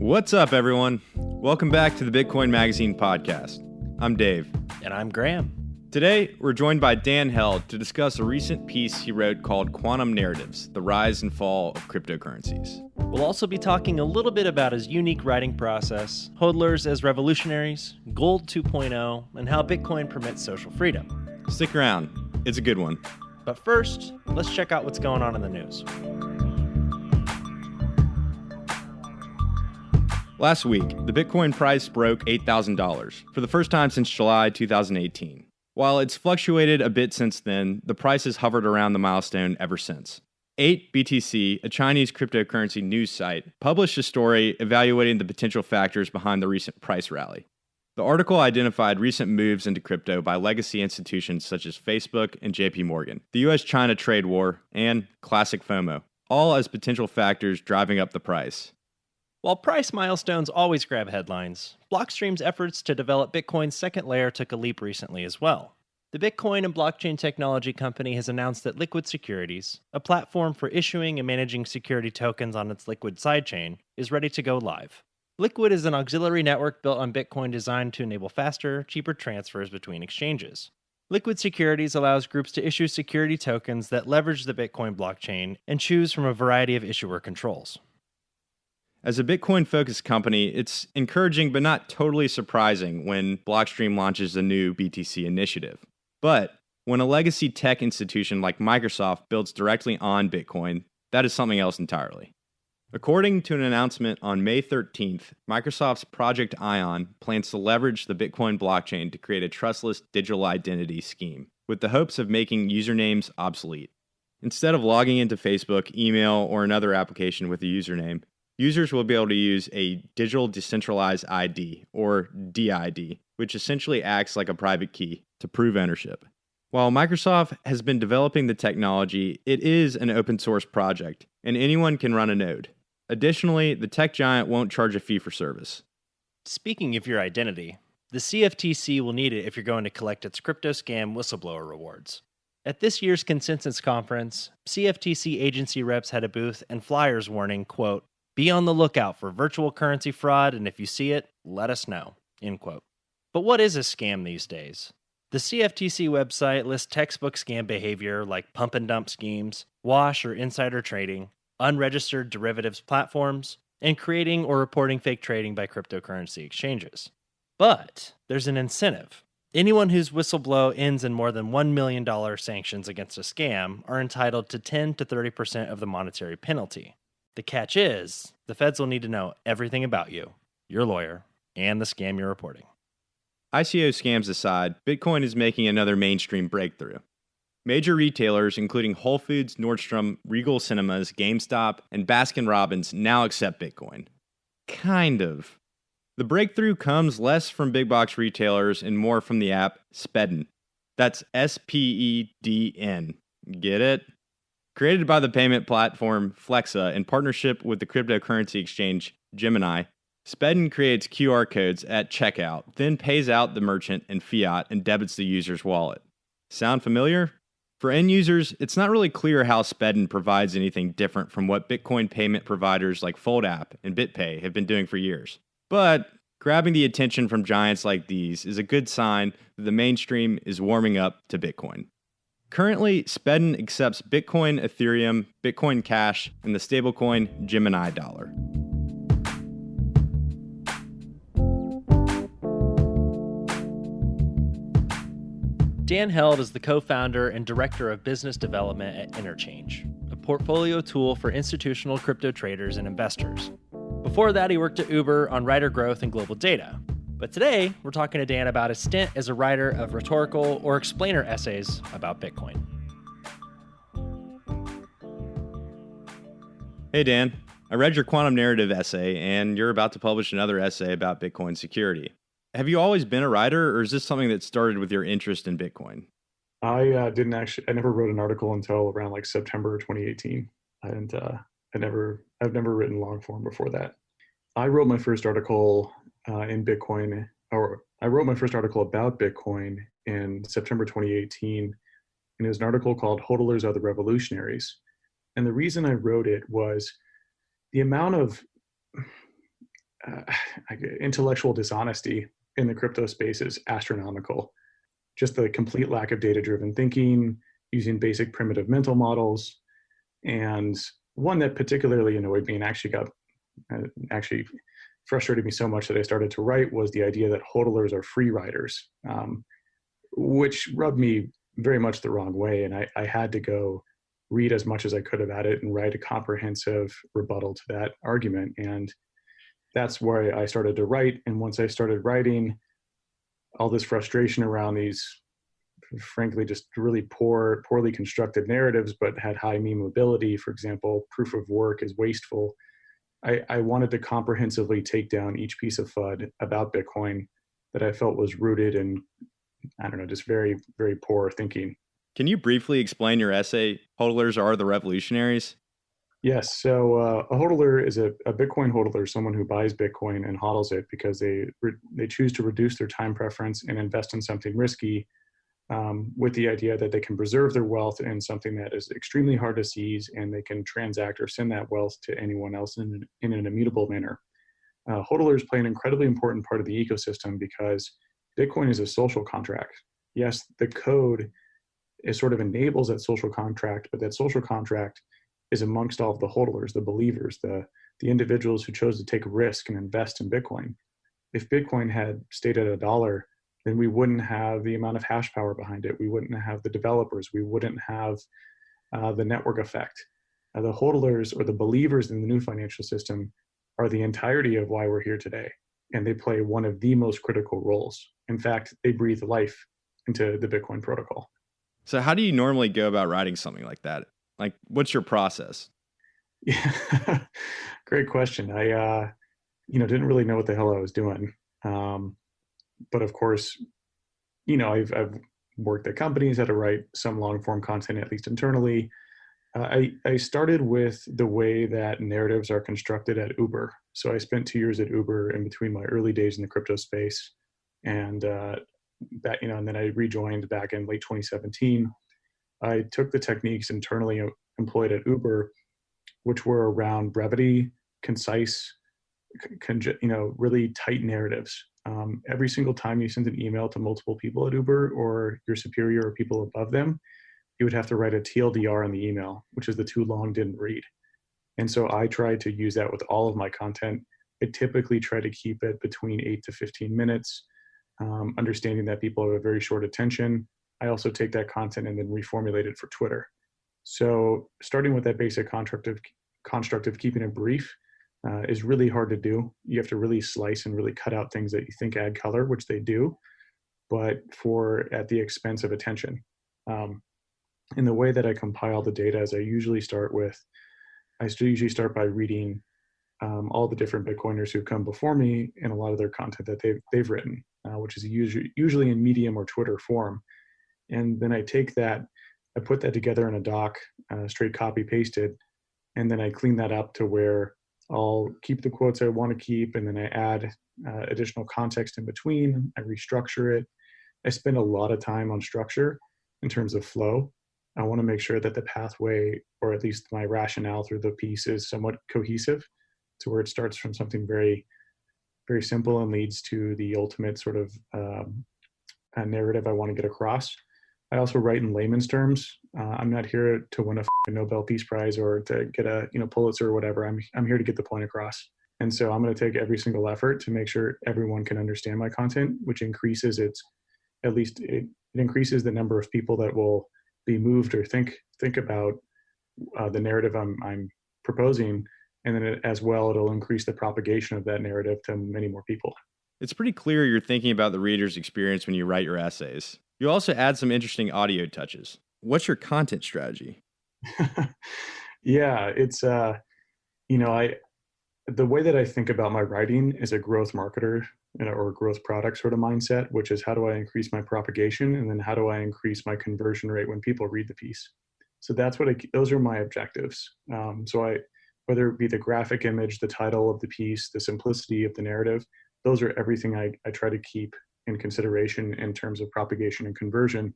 What's up, everyone? Welcome back to the Bitcoin Magazine podcast. I'm Dave. And I'm Graham. Today, we're joined by Dan Held to discuss a recent piece he wrote called Quantum Narratives, the Rise and Fall of Cryptocurrencies. We'll also be talking a little bit about his unique writing process, hodlers as revolutionaries, Gold 2.0, and how Bitcoin permits social freedom. Stick around. It's a good one. But first, let's check out what's going on in the news. Last week, the Bitcoin price broke $8,000 for the first time since July 2018. While it's fluctuated a bit since then, the price has hovered around the milestone ever since. 8BTC, a Chinese cryptocurrency news site, published a story evaluating the potential factors behind the recent price rally. The article identified recent moves into crypto by legacy institutions such as Facebook and JP Morgan, the US-China trade war, and classic FOMO, all as potential factors driving up the price. While price milestones always grab headlines, Blockstream's efforts to develop Bitcoin's second layer took a leap recently as well. The Bitcoin and blockchain technology company has announced that Liquid Securities, a platform for issuing and managing security tokens on its Liquid sidechain, is ready to go live. Liquid is an auxiliary network built on Bitcoin designed to enable faster, cheaper transfers between exchanges. Liquid Securities allows groups to issue security tokens that leverage the Bitcoin blockchain and choose from a variety of issuer controls. As a Bitcoin-focused company, it's encouraging but not totally surprising when Blockstream launches a new BTC initiative. But when a legacy tech institution like Microsoft builds directly on Bitcoin, that is something else entirely. According to an announcement on May 13th, Microsoft's Project Ion plans to leverage the Bitcoin blockchain to create a trustless digital identity scheme, with the hopes of making usernames obsolete. Instead of logging into Facebook, email, or another application with a username, users will be able to use a digital decentralized ID, or DID, which essentially acts like a private key to prove ownership. While Microsoft has been developing the technology, it is an open source project, and anyone can run a node. Additionally, the tech giant won't charge a fee for service. Speaking of your identity, the CFTC will need it if you're going to collect its crypto scam whistleblower rewards. At this year's Consensus Conference, CFTC agency reps had a booth and flyers warning, quote, "Be on the lookout for virtual currency fraud, and if you see it, let us know," end quote. But what is a scam these days? The CFTC website lists textbook scam behavior like pump and dump schemes, wash or insider trading, unregistered derivatives platforms, and creating or reporting fake trading by cryptocurrency exchanges. But there's an incentive. Anyone whose whistleblow ends in more than $1 million sanctions against a scam are entitled to 10 to 30% of the monetary penalty. The catch is, the feds will need to know everything about you, your lawyer, and the scam you're reporting. ICO scams aside, Bitcoin is making another mainstream breakthrough. Major retailers, including Whole Foods, Nordstrom, Regal Cinemas, GameStop, and Baskin-Robbins, now accept Bitcoin. Kind of. The breakthrough comes less from big box retailers and more from the app Spedden. That's SPEDN. Get it? Created by the payment platform Flexa in partnership with the cryptocurrency exchange Gemini, Spedden creates QR codes at checkout, then pays out the merchant in fiat and debits the user's wallet. Sound familiar? For end users, it's not really clear how Spedden provides anything different from what Bitcoin payment providers like FoldApp and BitPay have been doing for years. But grabbing the attention from giants like these is a good sign that the mainstream is warming up to Bitcoin. Currently, Spedden accepts Bitcoin, Ethereum, Bitcoin Cash, and the stablecoin Gemini Dollar. Dan Held is the co-founder and director of business development at Interchange, a portfolio tool for institutional crypto traders and investors. Before that, he worked at Uber on writer growth and global data. But today, we're talking to Dan about his stint as a writer of rhetorical or explainer essays about Bitcoin. Hey Dan, I read your quantum narrative essay, and you're about to publish another essay about Bitcoin security. Have you always been a writer, or is this something that started with your interest in Bitcoin? I never wrote an article until around like September 2018, and I've never written long form before that. I wrote my first article in Bitcoin, or I wrote my first article about Bitcoin in September 2018, and it was an article called "Hodlers Are the Revolutionaries." And the reason I wrote it was the amount of uh, intellectual dishonesty in the crypto space is astronomical. Just the complete lack of data-driven thinking, using basic primitive mental models, and one that particularly annoyed me and actually frustrated me so much that I started to write was the idea that hodlers are free riders, which rubbed me very much the wrong way. And I had to go read as much as I could about it and write a comprehensive rebuttal to that argument. And that's where I started to write. And once I started writing, all this frustration around these, frankly, just really poorly constructed narratives, but had high memeability. For example, proof of work is wasteful. I wanted to comprehensively take down each piece of FUD about Bitcoin that I felt was rooted in, I don't know, just very, very poor thinking. Can you briefly explain your essay, Hodlers Are the Revolutionaries? Yes. So a hodler is a Bitcoin hodler, someone who buys Bitcoin and hodls it because they choose to reduce their time preference and invest in something risky, with the idea that they can preserve their wealth in something that is extremely hard to seize, and they can transact or send that wealth to anyone else in an immutable manner. Hodlers play an incredibly important part of the ecosystem because Bitcoin is a social contract. Yes, the code is sort of enables that social contract, but that social contract is amongst all of the hodlers, the believers, the individuals who chose to take a risk and invest in Bitcoin. If Bitcoin had stayed at $1, then we wouldn't have the amount of hash power behind it. We wouldn't have the developers. We wouldn't have the network effect. The hodlers, or the believers in the new financial system, are the entirety of why we're here today. And they play one of the most critical roles. In fact, they breathe life into the Bitcoin protocol. So how do you normally go about writing something like that? Like, what's your process? Yeah, great question. I didn't really know what the hell I was doing. But of course, I've worked at companies, had to write some long form content, at least internally. I started with the way that narratives are constructed at Uber. So I spent 2 years at Uber in between my early days in the crypto space, and and then I rejoined back in late 2017. I took the techniques internally employed at Uber, which were around brevity, concise, really tight narratives. Every single time you send an email to multiple people at Uber or your superior or people above them, you would have to write a TLDR in the email, which is the too long didn't read. And so I try to use that with all of my content. I typically try to keep it between 8 to 15 minutes, understanding that people have a very short attention. I also take that content and then reformulate it for Twitter. So starting with that basic construct of keeping it brief is really hard to do. You have to really slice and really cut out things that you think add color, which they do, but at the expense of attention. In the way that I compile the data is I usually start by reading all the different Bitcoiners who've come before me and a lot of their content that they've written, which is usually in Medium or Twitter form. And then I take that, I put that together in a doc, straight copy pasted, and then I clean that up to where I'll keep the quotes I want to keep, and then I add additional context in between. I restructure it. I spend a lot of time on structure in terms of flow. I want to make sure that the pathway, or at least my rationale through the piece, is somewhat cohesive to where it starts from something very, very simple and leads to the ultimate sort of narrative I want to get across. I also write in layman's terms. I'm not here to win a Nobel Peace Prize or to get a Pulitzer or whatever. I'm here to get the point across. And so I'm going to take every single effort to make sure everyone can understand my content, which increases it increases the number of people that will be moved or think about the narrative I'm proposing, and then as well it'll increase the propagation of that narrative to many more people. It's pretty clear you're thinking about the reader's experience when you write your essays. You also add some interesting audio touches. What's your content strategy? Yeah, it's the way that I think about my writing is a growth marketer or growth product sort of mindset, which is how do I increase my propagation, and then how do I increase my conversion rate when people read the piece. So that's those are my objectives. Whether it be the graphic image, the title of the piece, the simplicity of the narrative, those are everything I try to keep in consideration in terms of propagation and conversion.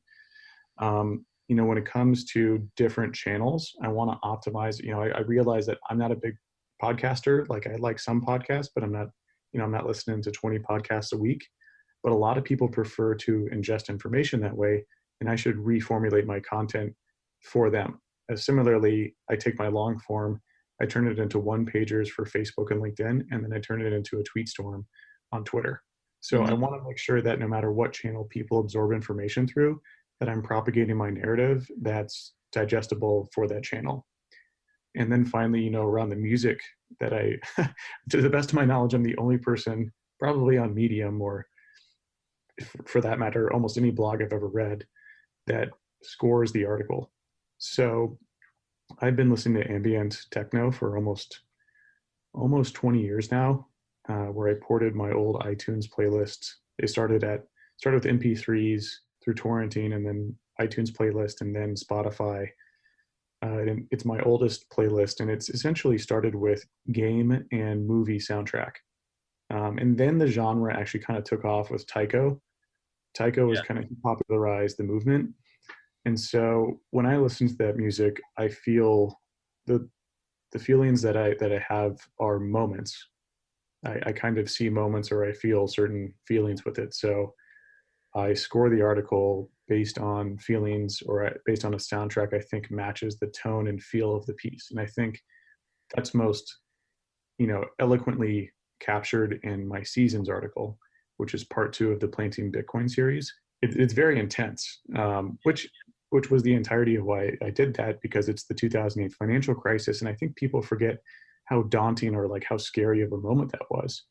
When it comes to different channels, I want to optimize. I realize that I'm not a big podcaster. Like I like some podcasts, but I'm not I'm not listening to 20 podcasts a week, but a lot of people prefer to ingest information that way, and I should reformulate my content for them. Similarly, I take my long form, I turn it into one pagers for Facebook and LinkedIn, and then I turn it into a tweet storm on Twitter. So I want to make sure that no matter what channel people absorb information through, that I'm propagating my narrative that's digestible for that channel. And then finally, around the music that to the best of my knowledge, I'm the only person probably on Medium, or for that matter, almost any blog I've ever read, that scores the article. So I've been listening to ambient techno for almost 20 years now, where I ported my old iTunes playlists. They started with MP3s through torrenting, and then iTunes playlist, and then Spotify. And it's my oldest playlist, and it's essentially started with game and movie soundtrack. And then the genre actually kind of took off with Taiko. Taiko was kind of popularized the movement. And so when I listen to that music, I feel the feelings that I have are moments. I kind of see moments, or I feel certain feelings with it. So I score the article based on feelings, or based on a soundtrack I think matches the tone and feel of the piece. And I think that's most, eloquently captured in my Seasons article, which is part 2 of the Planting Bitcoin series. It's very intense, which was the entirety of why I did that, because it's the 2008 financial crisis. And I think people forget how daunting, or like how scary of a moment that was.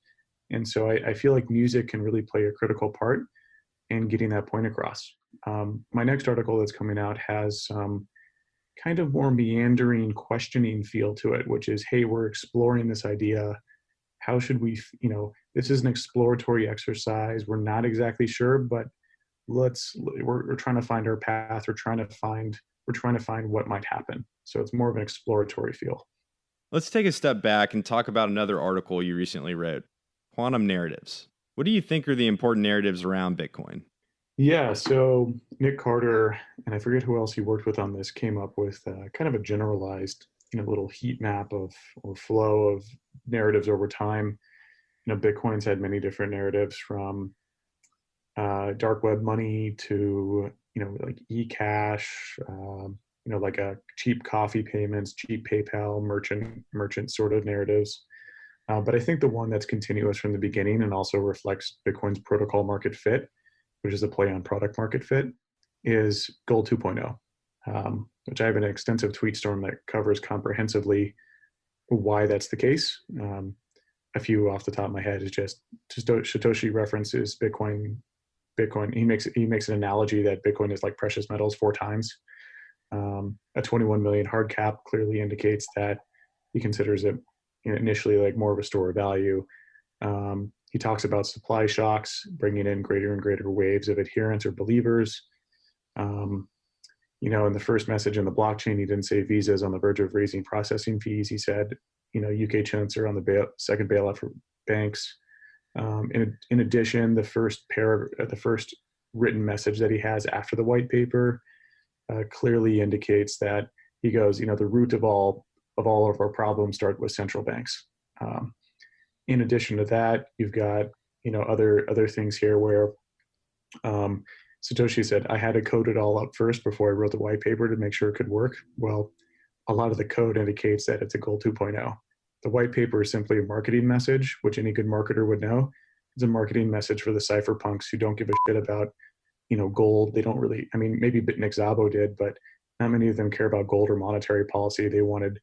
And so I feel like music can really play a critical part in getting that point across. My next article that's coming out has some kind of more meandering, questioning feel to it, which is, hey, we're exploring this idea. How should we, this is an exploratory exercise. We're not exactly sure, but we're trying to find our path. We're trying to find what might happen. So it's more of an exploratory feel. Let's take a step back and talk about another article you recently wrote, Quantum Narratives. What do you think are the important narratives around Bitcoin? Yeah, so Nick Carter, and I forget who else he worked with on this, came up with kind of a generalized, little heat map of, or flow of narratives over time. Bitcoin's had many different narratives, from dark web money to, like e-cash, like a cheap coffee payments, cheap PayPal, merchant sort of narratives. But I think the one that's continuous from the beginning and also reflects Bitcoin's protocol market fit, which is a play on product market fit, is Gold 2.0, which I have an extensive tweet storm that covers comprehensively why that's the case. A few off the top of my head is just Satoshi references Bitcoin. He makes an analogy that Bitcoin is like precious metals 4 times. A 21 million hard cap clearly indicates that he considers it initially like more of a store of value. He talks about supply shocks, bringing in greater and greater waves of adherents or believers. In the first message in the blockchain, he didn't say Visa is on the verge of raising processing fees. He said, UK chunks are on the second bailout for banks. In addition, the first written message that he has after the white paper clearly indicates that he goes, the root of all of our problems start with central banks. In addition to that, you've got other things here where Satoshi said, I had to code it all up first before I wrote the white paper to make sure it could work. Well, a lot of the code indicates that it's a Gold 2.0. The white paper is simply a marketing message, which any good marketer would know. It's a marketing message for the cypherpunks who don't give a shit about gold. They don't really, maybe Bitnik Szabo did, but not many of them care about gold or monetary policy. They wanted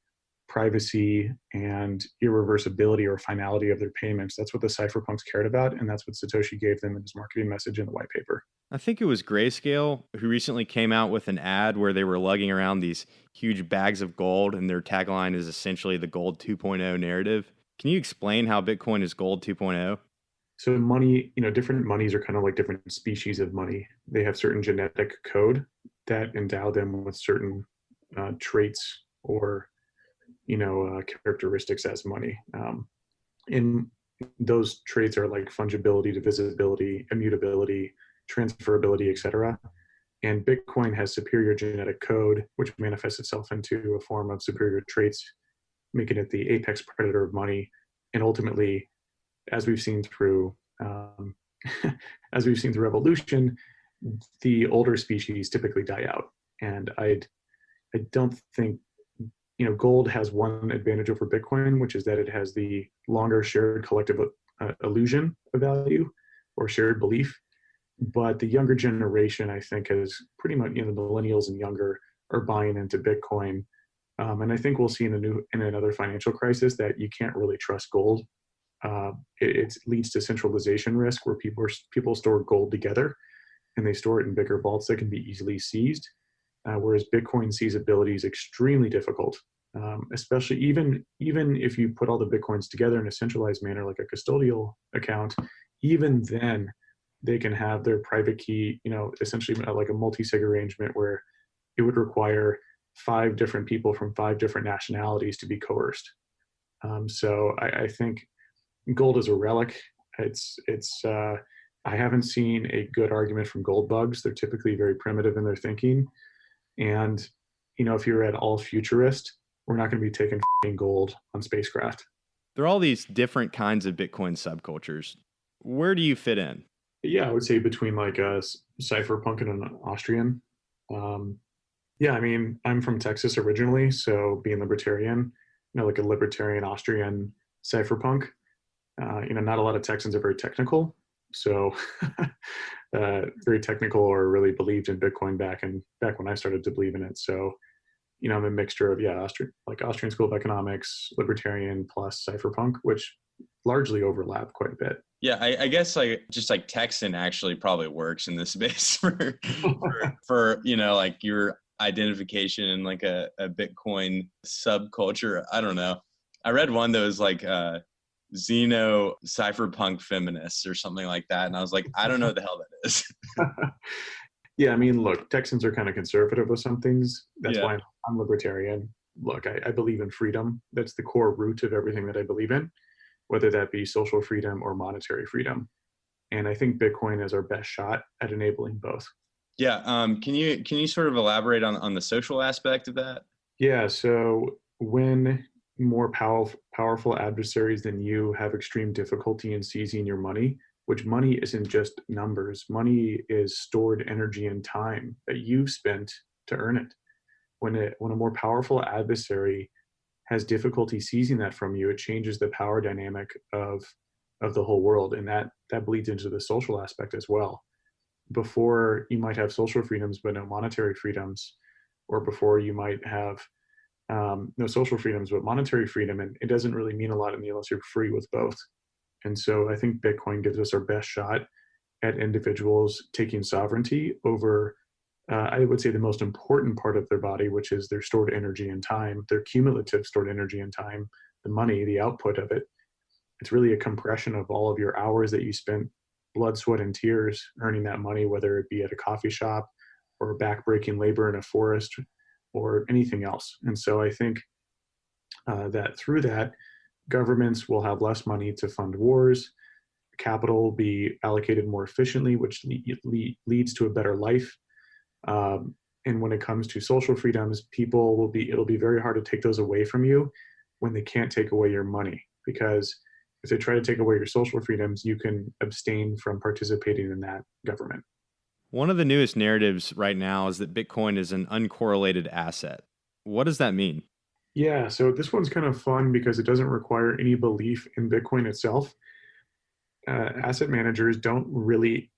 privacy and irreversibility or finality of their payments. That's what the cypherpunks cared about, and that's what Satoshi gave them in his marketing message in the white paper. I think it was Grayscale who recently came out with an ad where they were lugging around these huge bags of gold, and their tagline is essentially the Gold 2.0 narrative. Can you explain how Bitcoin is Gold 2.0? So money, different monies are kind of like different species of money. They have certain genetic code that endow them with certain traits or characteristics as money. In those traits are like fungibility, divisibility, immutability, transferability, etc. And Bitcoin has superior genetic code, which manifests itself into a form of superior traits, making it the apex predator of money, and ultimately as we've seen through as we've seen through evolution, the older species typically die out. And I don't think, gold has one advantage over Bitcoin, which is that it has the longer shared collective illusion of value or shared belief. But the younger generation, I think, is pretty much, the millennials and younger are buying into Bitcoin. And I think we'll see in another financial crisis that you can't really trust gold. It leads to centralization risk where people store gold together and they store it in bigger vaults that can be easily seized. Whereas Bitcoin seizability is extremely difficult, especially even if you put all the Bitcoins together in a centralized manner, like a custodial account, even then they can have their private key, essentially like a multi-sig arrangement where it would require 5 different people from 5 different nationalities to be coerced. So I think gold is a relic. I haven't seen a good argument from gold bugs. They're typically very primitive in their thinking. And, if you're at all futurist, we're not going to be taking gold on spacecraft. There are all these different kinds of Bitcoin subcultures. Where do you fit in? Yeah, I would say between like a cypherpunk and an Austrian. Yeah, I mean, I'm from Texas originally, so being libertarian, like a libertarian Austrian cypherpunk. Not a lot of Texans are very technical, so very technical or really believed in Bitcoin back when I started to believe in it. So, I'm a mixture of Austrian School of Economics, libertarian plus cypherpunk, which largely overlap quite a bit. Yeah, I guess just Texan actually probably works in this space for like your identification in like a Bitcoin subculture. I don't know. I read one that was like Xeno cypherpunk feminists or something like that, and I was like, I don't know what the hell that is. Yeah, I mean, look, Texans are kind of conservative with some things. That's Yeah. why I'm libertarian. Look, I believe in freedom. That's the core root of everything that I believe in, whether that be social freedom or monetary freedom. And I think Bitcoin is our best shot at enabling both. Yeah. Can you sort of elaborate on the social aspect of that? Yeah. So when more powerful adversaries than you have extreme difficulty in seizing your money, which money isn't just numbers. Money is stored energy and time that you've spent to earn it. When a more powerful adversary has difficulty seizing that from you, it changes the power dynamic of the whole world, and that bleeds into the social aspect as well. Before you might have social freedoms but no monetary freedoms, or before you might have no social freedoms but monetary freedom, and it doesn't really mean a lot unless you're free with both. And so I think Bitcoin gives us our best shot at individuals taking sovereignty over, I would say, the most important part of their body, which is their stored energy and time, their cumulative stored energy and time, the money, the output of it. It's really a compression of all of your hours that you spent blood, sweat, and tears earning that money, whether it be at a coffee shop or backbreaking labor in a forest or anything else. And so I think that through that, governments will have less money to fund wars. Capital will be allocated more efficiently, which leads to a better life. And when it comes to social freedoms, it'll be very hard to take those away from you when they can't take away your money. Because if they try to take away your social freedoms, you can abstain from participating in that government. One of the newest narratives right now is that Bitcoin is an uncorrelated asset. What does that mean? Yeah, so this one's kind of fun because it doesn't require any belief in Bitcoin itself. Asset managers don't really,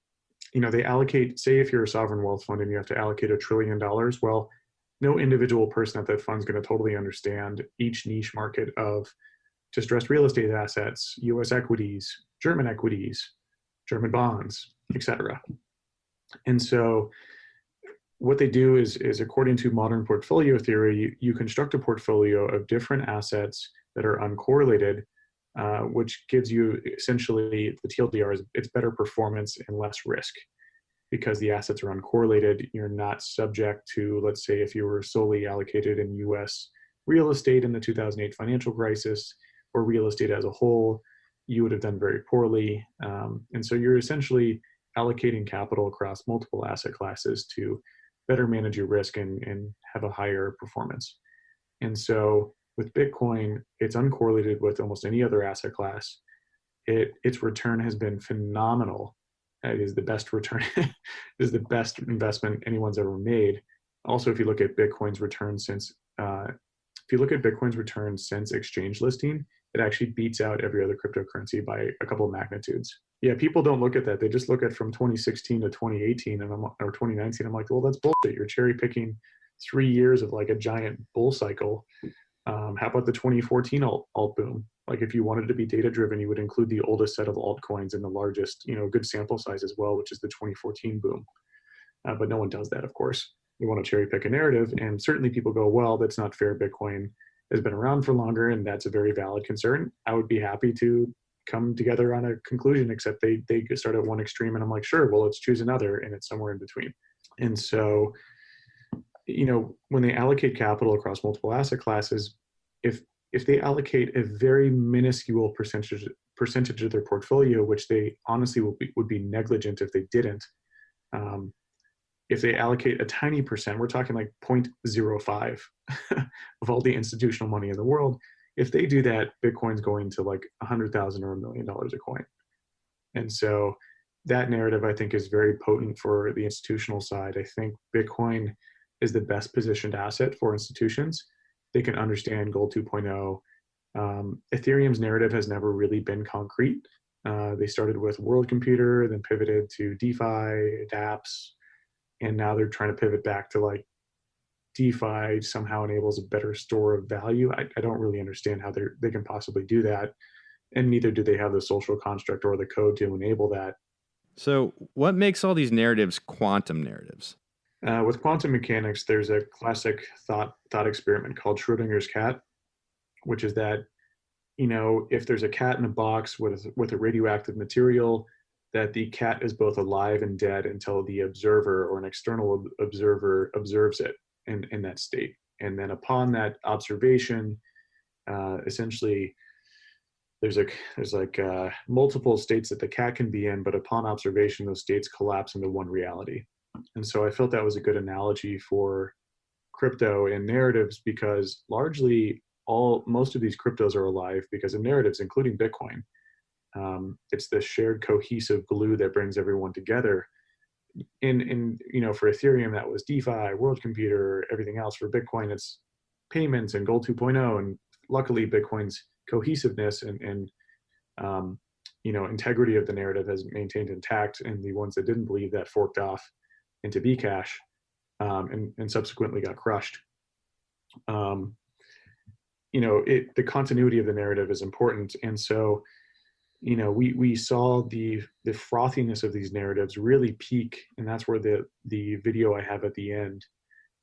they allocate, say if you're a sovereign wealth fund and you have to allocate $1 trillion, well, no individual person at that fund is going to totally understand each niche market of distressed real estate assets, US equities, German bonds, etc. And so what they do is according to modern portfolio theory, you construct a portfolio of different assets that are uncorrelated, which gives you essentially, the TLDR is it's better performance and less risk. Because the assets are uncorrelated, you're not subject to, let's say, if you were solely allocated in US real estate in the 2008 financial crisis, or real estate as a whole, you would have done very poorly. And so you're essentially allocating capital across multiple asset classes to better manage your risk and have a higher performance. And so with Bitcoin, it's uncorrelated with almost any other asset class. its return has been phenomenal. It is the best return, it is the best investment anyone's ever made. Also, if you look at Bitcoin's return since exchange listing, it actually beats out every other cryptocurrency by a couple of magnitudes. Yeah, people don't look at that. They just look at from 2016 to 2018 or 2019. I'm like, well, that's bullshit. You're cherry picking 3 years of like a giant bull cycle. How about the 2014 alt boom? Like if you wanted to be data driven, you would include the oldest set of altcoins and the largest, good sample size as well, which is the 2014 boom. But no one does that, of course. You want to cherry pick a narrative, and certainly people go, well, that's not fair. Bitcoin has been around for longer, and that's a very valid concern. I would be happy to come together on a conclusion, except they start at one extreme, and I'm like, sure, well, let's choose another, and it's somewhere in between. And so, when they allocate capital across multiple asset classes, if they allocate a very minuscule percentage of their portfolio, which they honestly would be negligent if they didn't, if they allocate a tiny percent, we're talking like 0.05 of all the institutional money in the world. If they do that, Bitcoin's going to like $100,000 or $1 million a coin. And so that narrative, I think, is very potent for the institutional side. I think Bitcoin is the best positioned asset for institutions. They can understand Gold 2.0. Ethereum's narrative has never really been concrete. They started with World Computer, then pivoted to DeFi, dApps, and now they're trying to pivot back to like DeFi somehow enables a better store of value. I don't really understand how they can possibly do that, and neither do they have the social construct or the code to enable that. So what makes all these narratives quantum narratives? With quantum mechanics, there's a classic thought experiment called Schrodinger's cat, which is that, if there's a cat in a box with a radioactive material, that the cat is both alive and dead until the observer or an external observer observes it in that state. And then upon that observation, essentially, there's multiple states that the cat can be in, but upon observation, those states collapse into one reality. And so I felt that was a good analogy for crypto and narratives, because largely most of these cryptos are alive because of narratives, including Bitcoin. It's the shared cohesive glue that brings everyone together. For Ethereum, that was DeFi, World Computer, everything else. For Bitcoin, it's payments and Gold 2.0. And luckily, Bitcoin's cohesiveness and integrity of the narrative has maintained intact. And the ones that didn't believe that forked off into Bcash and subsequently got crushed. The continuity of the narrative is important. And so, we saw the frothiness of these narratives really peak, and that's where the video I have at the end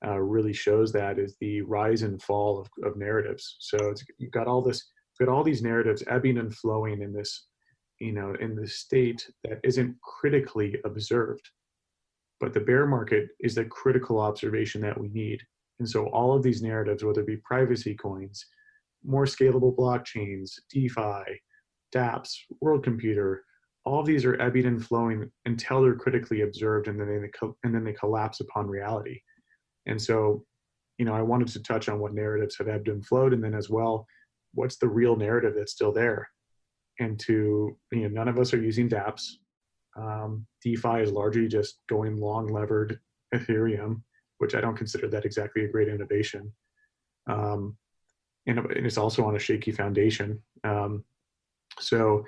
really shows that, is the rise and fall of narratives. So you've got all these narratives ebbing and flowing in this, in this state that isn't critically observed. But the bear market is the critical observation that we need. And so all of these narratives, whether it be privacy coins, more scalable blockchains, DeFi, dApps, World Computer, all of these are ebbing and flowing until they're critically observed, and then they collapse upon reality. And so, I wanted to touch on what narratives have ebbed and flowed, and then as well, what's the real narrative that's still there? And none of us are using dApps. DeFi is largely just going long levered Ethereum, which I don't consider that exactly a great innovation. And it's also on a shaky foundation. So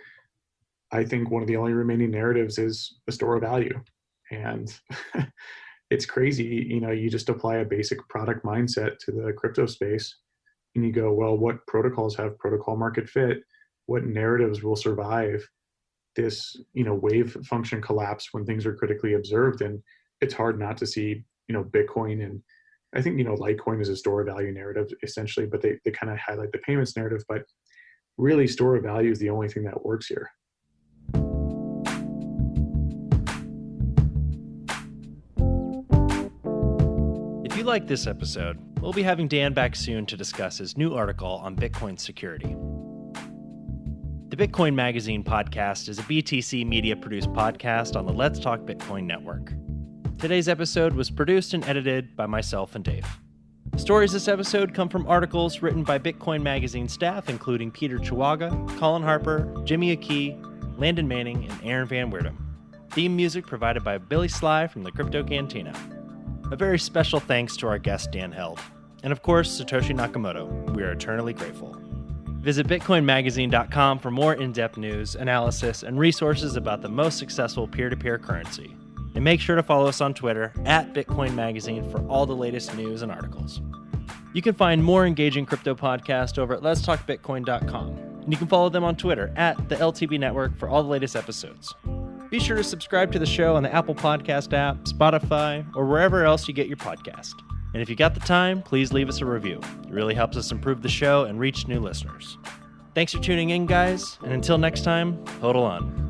I think one of the only remaining narratives is a store of value. And it's crazy, you just apply a basic product mindset to the crypto space and you go, well, what protocols have protocol market fit? What narratives will survive this, wave function collapse when things are critically observed? And it's hard not to see, Bitcoin, and I think, Litecoin is a store of value narrative essentially, but they kind of highlight the payments narrative, but really store of value is the only thing that works here. If you like this episode, we'll be having Dan back soon to discuss his new article on Bitcoin security. The Bitcoin Magazine podcast is a BTC media-produced podcast on the Let's Talk Bitcoin network. Today's episode was produced and edited by myself and Dave. Stories this episode come from articles written by Bitcoin Magazine staff, including Peter Chihuaga, Colin Harper, Jimmy Akey, Landon Manning, and Aaron Van Weerdum. Theme music provided by Billy Sly from the Crypto Cantina. A very special thanks to our guest Dan Held. And of course, Satoshi Nakamoto. We are eternally grateful. Visit bitcoinmagazine.com for more in-depth news, analysis, and resources about the most successful peer-to-peer currency. And make sure to follow us on Twitter @Bitcoin Magazine for all the latest news and articles. You can find more engaging crypto podcasts over at letstalkbitcoin.com. And you can follow them on Twitter @the LTB Network for all the latest episodes. Be sure to subscribe to the show on the Apple Podcast app, Spotify, or wherever else you get your podcast. And if you got the time, please leave us a review. It really helps us improve the show and reach new listeners. Thanks for tuning in, guys, and until next time, hodl on.